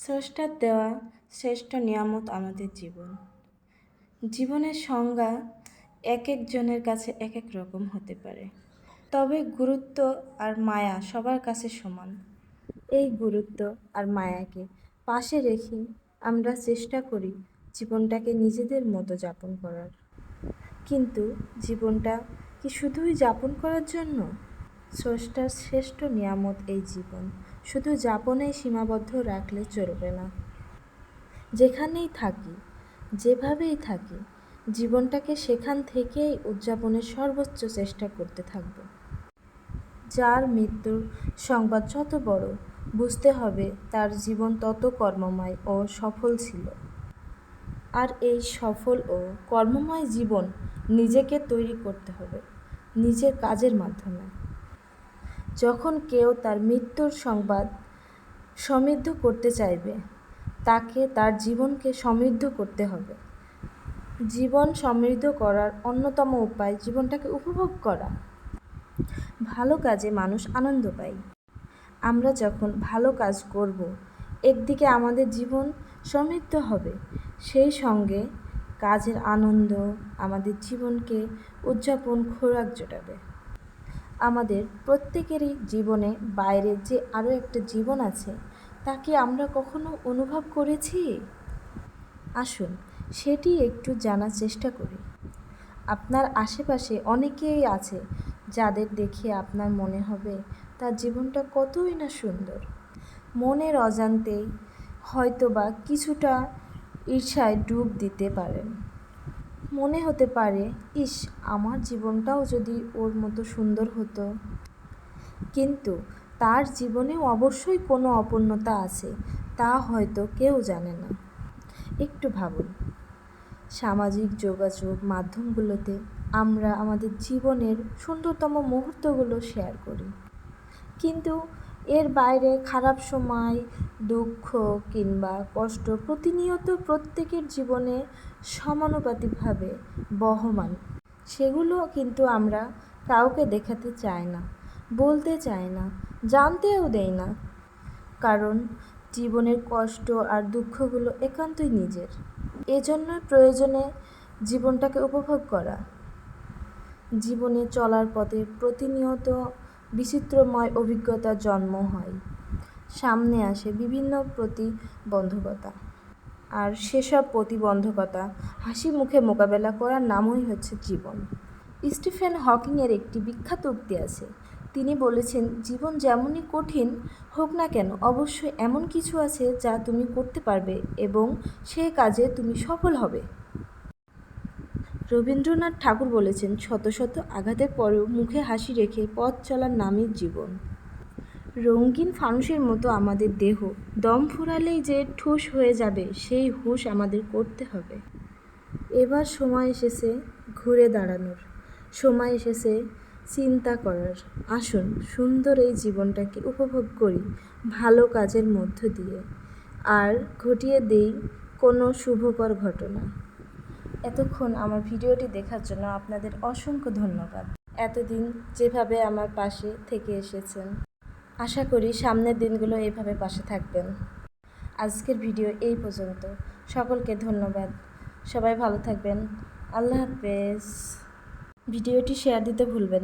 স্রষ্টার দেওয়া শ্রেষ্ঠ নিয়ামত আমাদের জীবন। জীবনের সংজ্ঞা এক একজনের কাছে এক এক রকম হতে পারে, তবে গুরুত্ব আর মায়া সবার কাছে সমান। এই গুরুত্ব আর মায়াকে পাশে রেখে আমরা চেষ্টা করি জীবনটাকে নিজেদের মতো যাপন করার। কিন্তু জীবনটা কি শুধুই যাপন করার জন্য? স্রষ্টার শ্রেষ্ঠ নিয়ামত এই জীবন শুধু যাপনেই সীমাবদ্ধ রাখলে চলবে না। যেখানেই থাকি, যেভাবেই থাকি, জীবনটাকে সেখান থেকেই উদযাপনের সর্বোচ্চ চেষ্টা করতে থাকব। যার মৃত্যুর সংবাদ যত বড়, বুঝতে হবে তার জীবন তত কর্মময় ও সফল ছিল। আর এই সফল ও কর্মময় জীবন নিজেকে তৈরি করতে হবে নিজের কাজের মাধ্যমে। যখন কেউ তার মৃত্যুর সংবাদ সমৃদ্ধ করতে চাইবে, তাকে তার জীবনকে সমৃদ্ধ করতে হবে। জীবন সমৃদ্ধ করার অন্যতম উপায় জীবনটাকে উপভোগ করা। ভালো কাজে মানুষ আনন্দ পায়। আমরা যখন ভালো কাজ করব, একদিকে আমাদের জীবন সমৃদ্ধ হবে, সেই সঙ্গে কাজের আনন্দ আমাদের জীবনকে উদযাপন খোরাক জোটাবে। আমাদের প্রত্যেকেরই জীবনে বাইরে যে আরও একটা জীবন আছে, তা কি আমরা কখনো অনুভব করেছি? আসুন সেটি একটু জানার চেষ্টা করি। আপনার আশেপাশে অনেকেই আছে যাদের দেখে আপনার মনে হবে তার জীবনটা কতই না সুন্দর। মনের অজান্তেই হয়তোবা কিছুটা ঈর্ষায় ডুব দিতে পারেন। মনে হতে পারে, ইস, আমার জীবনটাও যদি ওর মতো সুন্দর হতো। কিন্তু তার জীবনেও অবশ্যই কোনো অপূর্ণতা আছে, তা হয়তো কেউ জানে না। একটু ভাবুন, সামাজিক যোগাযোগ মাধ্যমগুলোতে আমরা আমাদের জীবনের সুন্দরতম মুহূর্তগুলো শেয়ার করি, কিন্তু এর বাইরে খারাপ সময়, দুঃখ কিংবা কষ্ট প্রতিনিয়ত প্রত্যেকের জীবনে সমানুপাতিকভাবে বহমান। সেগুলো কিন্তু আমরা কাউকে দেখাতে চাই না, বলতে চাই না, জানতেও দেই না। কারণ জীবনের কষ্ট আর দুঃখগুলো একান্তই নিজের। এজন্য প্রয়োজনে জীবনটাকে উপভোগ করা। জীবনে চলার পথে প্রতিনিয়ত বিচিত্রময় অভিজ্ঞতার জন্ম হয়। সামনে আসে বিভিন্ন প্রতিবন্ধকতা, আর সেসব প্রতিবন্ধকতা হাসি মুখে মোকাবেলা করার নামই হচ্ছে জীবন। স্টিফেন হকিংয়ের একটি বিখ্যাত উক্তি আছে। তিনি বলেছেন, জীবন যেমনই কঠিন হোক না কেন, অবশ্যই এমন কিছু আছে যা তুমি করতে পারবে এবং সে কাজে তুমি সফল হবে। রবীন্দ্রনাথ ঠাকুর বলেছেন, শত শত আঘাতের পরেও মুখে হাসি রেখে পথ চলার নামই জীবন। রঙিন ফানুসের মতো আমাদের দেহ দম ফুরালেই যে ঠুস হয়ে যাবে, সেই হুঁশ আমাদের করতে হবে। এবার সময় এসেছে ঘুরে দাঁড়ানোর, সময় এসেছে চিন্তা করার। আসুন সুন্দর এই জীবনটাকে উপভোগ করি ভালো কাজের মধ্য দিয়ে, আর ঘটিয়ে দেই কোনো শুভকর ঘটনা। এতক্ষণ আমার ভিডিওটি দেখার জন্য আপনাদের অসংখ্য ধন্যবাদ। এতদিন যেভাবে আমার পাশে থেকে এসেছেন, আশা করি সামনের দিনগুলো এইভাবে পাশে থাকবেন। আজকের ভিডিও এই পর্যন্ত। সকলকে ধন্যবাদ। সবাই ভালো থাকবেন। আল্লাহ হাফেজ। ভিডিওটি শেয়ার দিতে ভুলবেন না।